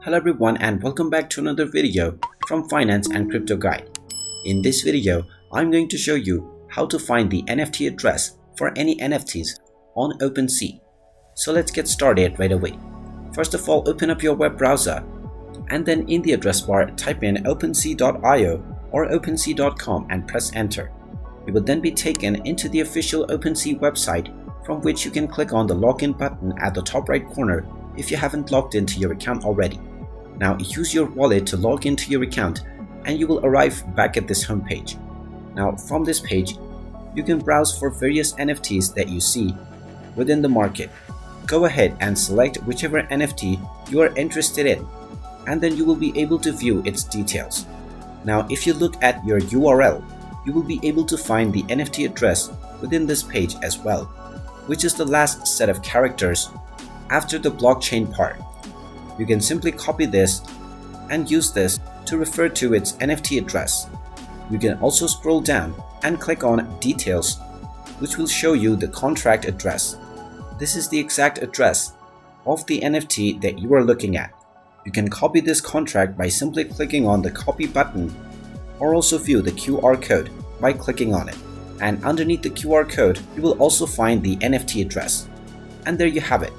Hello everyone and welcome back to another video from Finance and Crypto Guide. In this video, I'm going to show you how to find the NFT address for any NFTs on OpenSea. So let's get started right away. First of all, open up your web browser and then in the address bar type in OpenSea.io or OpenSea.com and press enter. You will then be taken into the official OpenSea website from which you can click on the login button at the top right corner if you haven't logged into your account already. Now use your wallet to log into your account and you will arrive back at this homepage. Now from this page, you can browse for various NFTs that you see within the market. Go ahead and select whichever NFT you are interested in and then you will be able to view its details. Now if you look at your URL, you will be able to find the NFT address within this page as well, which is the last set of characters after the blockchain part. You can simply copy this and use this to refer to its NFT address. You can also scroll down and click on Details, which will show you the contract address. This is the exact address of the NFT that you are looking at. You can copy this contract by simply clicking on the copy button or also view the QR code by clicking on it. And underneath the QR code, you will also find the NFT address. And there you have it.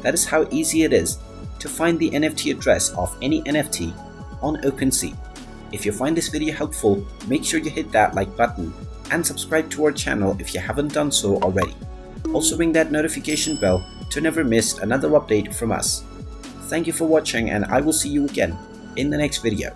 That is how easy it is to find the NFT address of any NFT on OpenSea. If you find this video helpful, make sure you hit that like button and subscribe to our channel if you haven't done so already. Also ring that notification bell to never miss another update from us. Thank you for watching and I will see you again in the next video.